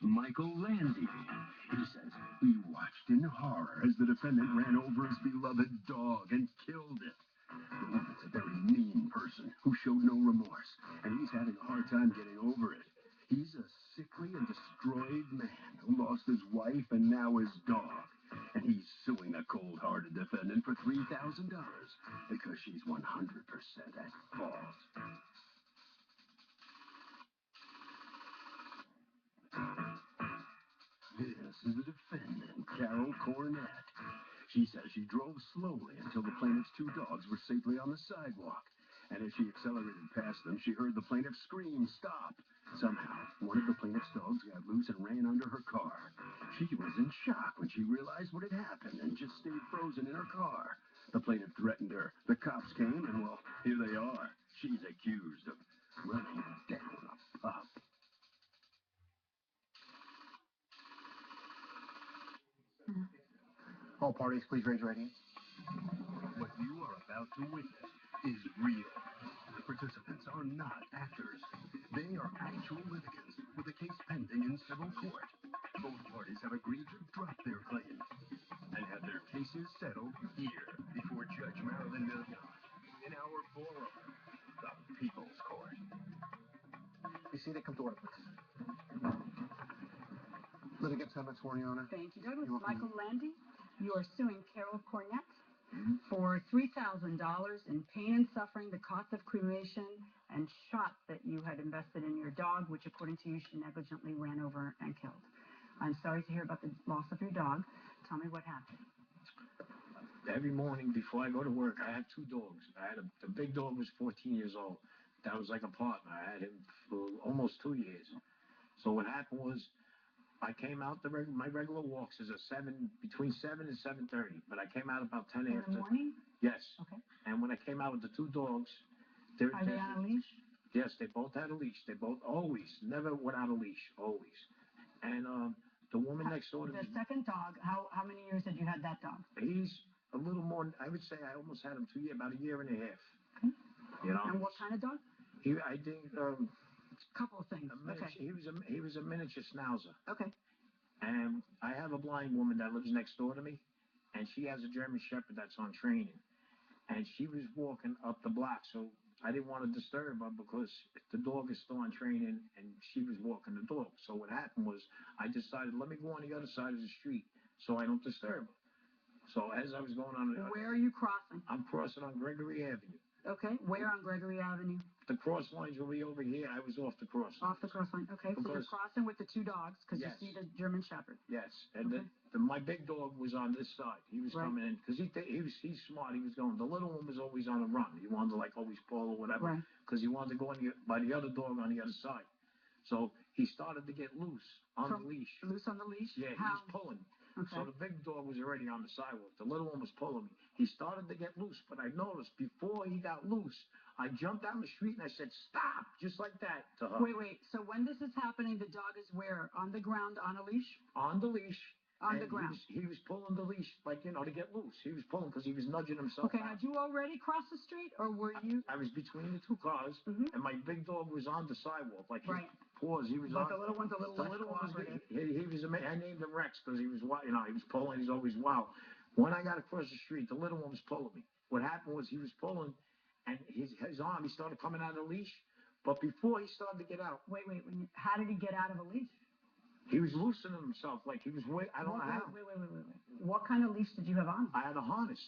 Michael Landy. He says he watched in horror as the defendant ran over his beloved dog and killed it. The woman's a very mean person who showed no remorse, and he's having a hard time getting over it. He's a sickly and destroyed man who lost his wife and now his dog. And he's suing the cold-hearted defendant for $3,000 because she's 100% at fault. This is the defendant, Carol Cornett. She says she drove slowly until the plaintiff's two dogs were safely on the sidewalk. And as she accelerated past them, she heard the plaintiff scream, "Stop!" Somehow, one of the plaintiff's dogs got loose and ran under her car. She was in shock when she realized what had happened and just stayed frozen in her car. The plaintiff threatened her. The cops came, and well, here they are. She's accused of running down a pup. All parties, please raise your right hand. What you are about to witness is real. The participants are not actors. They are actual litigants with a case pending in civil court. Both parties have agreed to drop their claims and have their cases settled here before Judge Marilyn Million in our forum, the People's Court. You see, they come to order, please. Litigants have been sworn, Your Honor. Thank you, Douglas. Michael Landy, you are suing Carol Cornett for $3,000 in pain and suffering, the cost of cremation, and shots that you had invested in your dog, which, according to you, she negligently ran over and killed. I'm sorry to hear about the loss of your dog. Tell me what happened. Every morning before I go to work, I have two dogs. The big dog was 14 years old. That was like a partner. I had him for almost 2 years. So what happened was, I came out my regular walks is between 7 and 7:30, but I came out about 10 in after. In the morning? Yes. Okay. And when I came out with the two dogs, are they on a leash? Yes, they both had a leash. They both always, never without a leash, always. And the woman next door to me. The second dog, how many years had you had that dog? He's a little more. I would say I almost had him 2 years, about a year and a half. Okay. You know. And what kind of dog? I think. Couple of things. Okay. He was a miniature schnauzer. Okay. And I have a blind woman that lives next door to me, and she has a German Shepherd that's on training. And she was walking up the block, so I didn't want to disturb her because the dog is still on training, and she was walking the dog. So what happened was I decided, let me go on the other side of the street so I don't disturb her. So as I was going on... Where are you crossing? I'm crossing on Gregory Avenue. Okay, where on Gregory Avenue? The cross lines will be over here. I was off the cross line. Off the cross line. Okay, so you're crossing with the two dogs because yes. You see the German Shepherd. Yes, and my big dog was on this side. He was coming in because he's smart. He was going. The little one was always on the run. He wanted to like always pull or whatever because he wanted to go by the other dog on the other side. So he started to get loose on the leash. Loose on the leash? Yeah, he was pulling. Okay. So the big dog was already on the sidewalk. The little one was pulling me. He started to get loose, but I noticed before he got loose, I jumped down the street and I said, "Stop!" Just like that to her. Wait. So when this is happening, the dog is where? On the ground, on a leash? On the leash. On the ground. He was pulling the leash, like, to get loose. He was pulling because he was nudging himself. Okay, had you already crossed the street, or were you? I was between the two cars, and my big dog was on the sidewalk, like his paws. He was on. But the little one's a little less cooperative. He was. I named him Rex because he was wild. He was pulling. He's always wild. When I got across the street, the little one was pulling me. What happened was he was pulling, and his arm, he started coming out of the leash. But before he started to get out. Wait. How did he get out of a leash? He was loosening himself, like he was I don't know how. Wait. What kind of leash did you have on? I had a harness.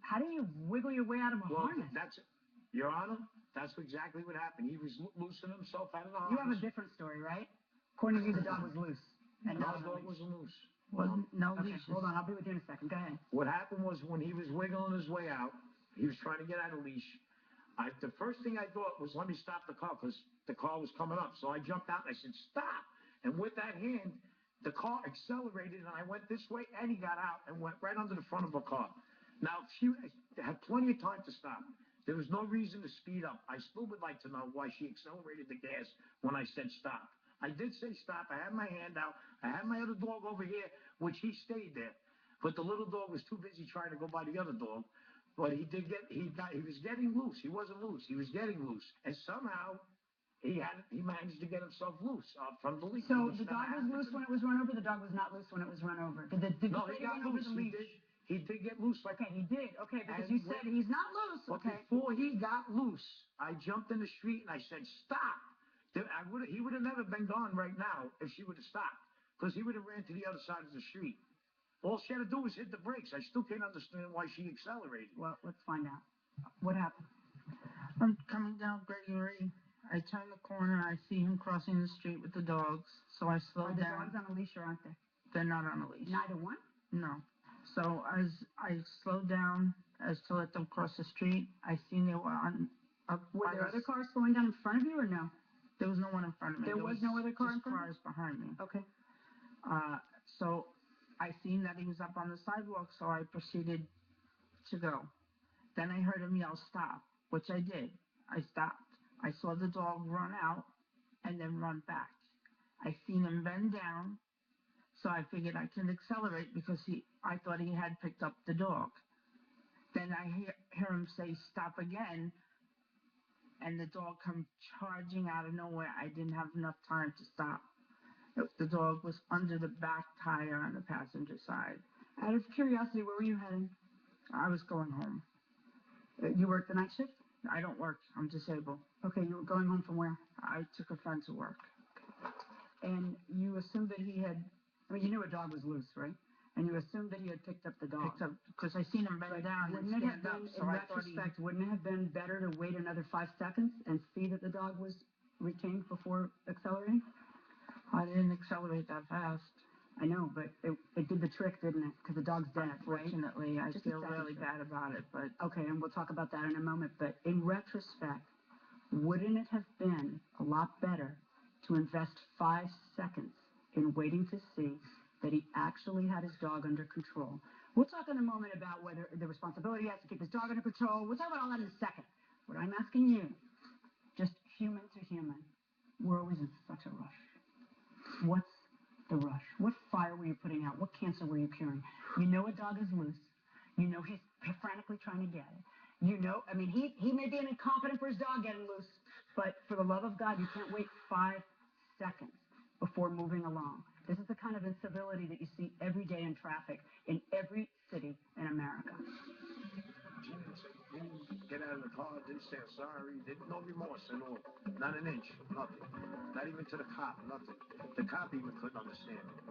How do you wiggle your way out of a harness? That's it. Your Honor, that's exactly what happened. He was loosening himself out of the harness. You have a different story, right? According to you, the dog was loose. And no, the dog wasn't loose. Well, no leash. Hold on, I'll be with you in a second. Go ahead. What happened was when he was wiggling his way out, he was trying to get out of the leash. The first thing I thought was, let me stop the car because the car was coming up. So I jumped out and I said, "Stop." And with that hand, the car accelerated, and I went this way, and he got out and went right under the front of a car. Now, she had plenty of time to stop. There was no reason to speed up. I still would like to know why she accelerated the gas when I said stop. I did say stop. I had my hand out. I had my other dog over here, which he stayed there. But the little dog was too busy trying to go by the other dog. But he was getting loose. He wasn't loose. He was getting loose. And somehow he managed to get himself loose from the leash. So the dog was loose when it was run over. The dog was not loose when it was run over. Did the No, he got loose. He did get loose. Like, okay, he did. Okay, because you said he's not loose. But okay. before he got loose, I jumped in the street and I said, "Stop!" He would have never been gone right now if she would have stopped, because he would have ran to the other side of the street. All she had to do was hit the brakes. I still can't understand why she accelerated. Well, let's find out. What happened? I'm coming down Gregory. I turn the corner. I see him crossing the street with the dogs. So I slow Are the down. dogs on a leash or aren't they? They're not on a leash. Neither one? No. So as I slowed down as to let them cross the street, I seen they were on. Were there other cars slowing down in front of you or no? There was no one in front of me. There was no other car in front? Cars behind me. Okay. So I seen that he was up on the sidewalk, so I proceeded to go. Then I heard him yell, "Stop," which I did. I stopped. I saw the dog run out and then run back. I seen him bend down, so I figured I can accelerate because I thought he had picked up the dog. Then I hear him say, "Stop" again, and the dog come charging out of nowhere. I didn't have enough time to stop. The dog was under the back tire on the passenger side. Out of curiosity, where were you heading? I was going home. You work the night shift? I don't work. I'm disabled. Okay, you were going home from where? I took a friend to work. And you assumed that he had, I mean, you knew a dog was loose, right? And you assumed that he had picked up the dog. Picked up, because I seen him bend down and stand up, so in I thought retrospect, wouldn't it have been better to wait another 5 seconds and see that the dog was retained before accelerating? I didn't accelerate that fast. I know, but it did the trick, didn't it? Because the dog's dead, right? Unfortunately, I feel really bad about it, but... Okay, and we'll talk about that in a moment, but in retrospect, wouldn't it have been a lot better to invest 5 seconds in waiting to see that he actually had his dog under control? We'll talk in a moment about whether the responsibility he has to keep his dog under control. We'll talk about all that in a second. What I'm asking you, just human to human, we're always in such a rush. What's the rush? What fire were you putting out? What cancer were you curing? You know a dog is loose. You know he's frantically trying to get it. You know, I mean, he may be an incompetent for his dog getting loose, but for the love of God, you can't wait 5 seconds before moving along. This is the kind of incivility that you see every day in traffic in every city in America. She didn't get out of the car, didn't say sorry, no remorse at all. Not an inch, nothing. Not even to the cop, nothing. The cop even couldn't understand it.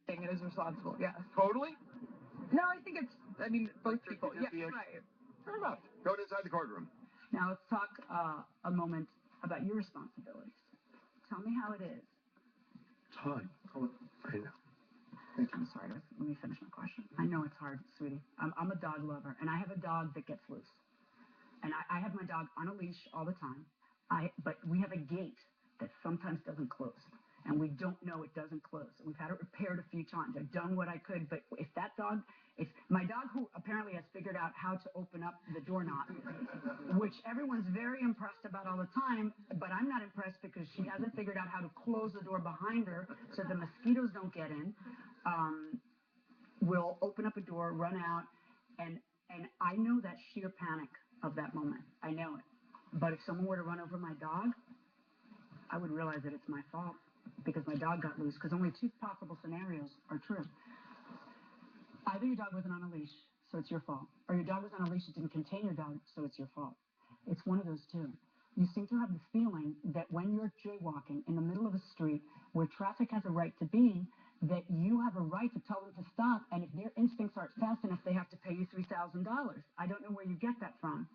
It is responsible. Yeah, totally. No, I think it's, I mean, both people. Yeah, right. Fair enough. Go inside the courtroom. Now let's talk a moment about your responsibilities. Tell me how it is. It's hard. I know. I'm sorry, let me finish my question. I know it's hard, sweetie. I'm a dog lover, and I have a dog that gets loose. And I have my dog on a leash all the time. But we have a gate that sometimes doesn't close. And we don't know it doesn't close. We've had it repaired a few times. I've done what I could, but if my dog, who apparently has figured out how to open up the doorknob, which everyone's very impressed about all the time, but I'm not impressed because she hasn't figured out how to close the door behind her so the mosquitoes don't get in. Will open up a door, run out, and I know that sheer panic of that moment. I know it. But if someone were to run over my dog, I would realize that it's my fault because my dog got loose, because only 2 possible scenarios are true. Either your dog wasn't on a leash, so it's your fault, or your dog was on a leash that didn't contain your dog, so it's your fault. It's one of those two. You seem to have the feeling that when you're jaywalking in the middle of a street where traffic has a right to be, that you have a right to tell them to stop, and if their instincts aren't fast enough, they have to pay you $3,000. I don't know where you get that from.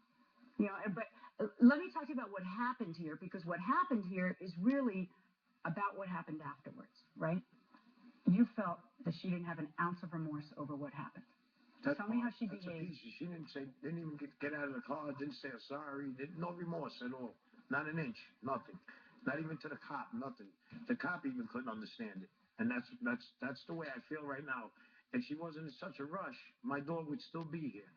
You know, but let me talk to you about what happened here, because what happened here is really about what happened afterwards, right? You felt that she didn't have an ounce of remorse over what happened. Tell me how she behaved. She didn't even get out of the car, didn't say sorry, no remorse at all. Not an inch, nothing. Not even to the cop, nothing. The cop even couldn't understand it. And that's the way I feel right now. If she wasn't in such a rush, my dog would still be here.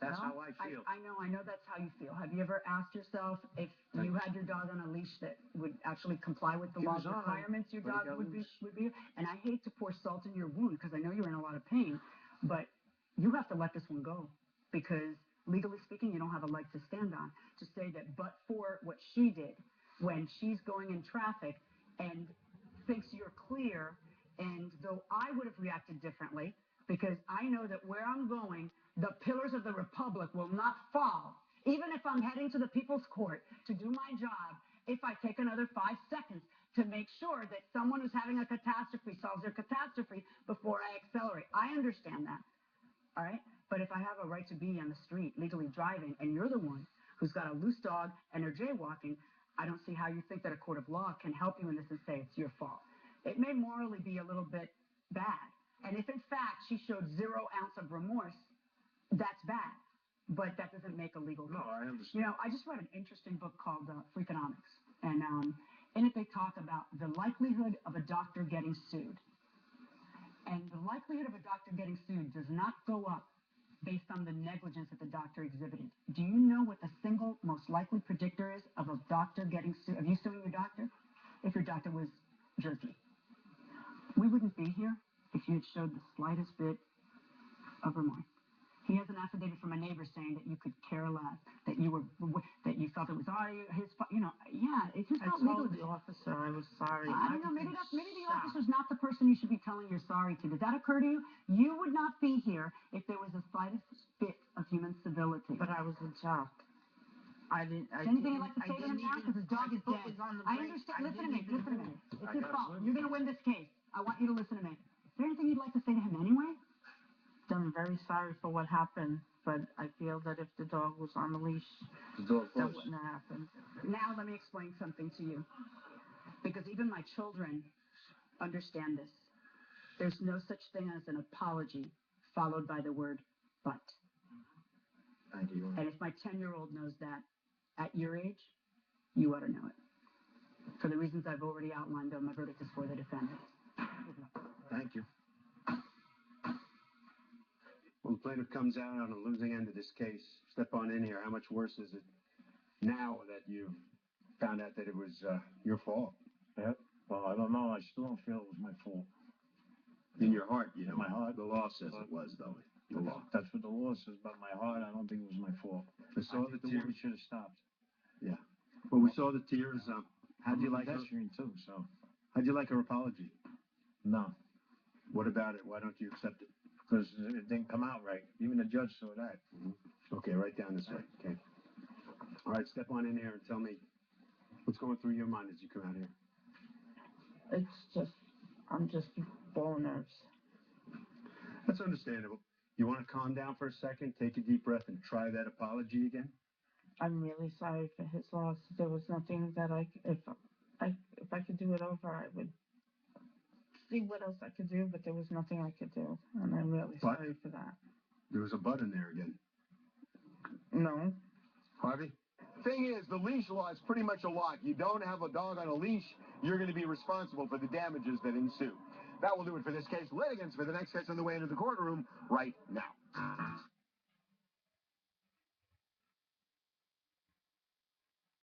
That's Well, how I feel. I know that's how you feel. Have you ever asked yourself if you had your dog on a leash that would actually comply with the He law's was on, requirements? Your but he dog got would loose. be. And I hate to pour salt in your wound because I know you're in a lot of pain, but you have to let this one go because legally speaking, you don't have a leg to stand on to say that but for what she did when she's going in traffic and thinks you're clear, and though I would have reacted differently because I know that where I'm going, the pillars of the republic will not fall. Even if I'm heading to the people's court to do my job, if I take another 5 seconds to make sure that someone who's having a catastrophe solves their catastrophe before I accelerate. I understand that. All right? But if I have a right to be on the street legally driving and you're the one who's got a loose dog and are jaywalking, I don't see how you think that a court of law can help you in this and say it's your fault. It may morally be a little bit bad. And if in fact she showed 0 ounce of remorse, that's bad. But that doesn't make a legal case. No, I understand. You know, I just read an interesting book called Freakonomics. And in it they talk about the likelihood of a doctor getting sued. And the likelihood of a doctor getting sued does not go up based on the negligence that the doctor exhibited. Do you know what the single most likely predictor is of a doctor getting sued? Of you suing your doctor? If your doctor was jerky. We wouldn't be here if you had showed the slightest bit of remorse. He has an affidavit from a neighbor saying that you could care less, that you felt it was his fault. You know, yeah, it's just I not told legal. the officer I was sorry. I don't know. Maybe Everything's the shocked. officer's not the person you should be telling you're sorry to. Does that occur to you? You would not be here if there was the slightest bit of human civility. But I was in shock. Anything you'd like to say to him now? Because his dog is dead. I understand. Listen to me. Listen to me. It's his fault. You're going to win this case. I want you to listen to me. Is there anything you'd like to say to him anyway? I'm very sorry for what happened, but I feel that if the dog was on the leash, The dog that was. wouldn't have happened. Now let me explain something to you. Because even my children understand this. There's no such thing as an apology followed by the word but. Thank you. And if my 10-year-old knows that at your age, you ought to know it. For the reasons I've already outlined, though, my verdict is for the defendant. Thank you. When the plaintiff comes out on the losing end of this case, step on in here. How much worse is it now that you've found out that it was your fault? Yeah. Well, I don't know. I still don't feel it was my fault. In your heart, you know. My heart. The law says it was, though. The law. That's what the law says, but my heart, I don't think it was my fault. We saw the the tears. woman should have stopped. Yeah. Well, we saw the tears. How'd you like her? Pedestrian too, so. How'd you like her apology? No, What about it? Why don't you accept it? because it didn't come out right. Even the judge saw that. Okay, right down this way. Okay. All right, step on in here and tell me what's going through your mind as you come out here. I'm just full of nerves. That's understandable. You want to calm down for a second, take a deep breath, and try that apology again? I'm really sorry for his loss. There was nothing that if I could do it over, I would see what else I could do, but there was nothing I could do, and I'm really sorry for that. There was a but in there again. No. Harvey? Thing is, the leash law is pretty much a lock. You don't have a dog on a leash, you're going to be responsible for the damages that ensue. That will do it for this case. Litigants for the next case on the way into the courtroom right now.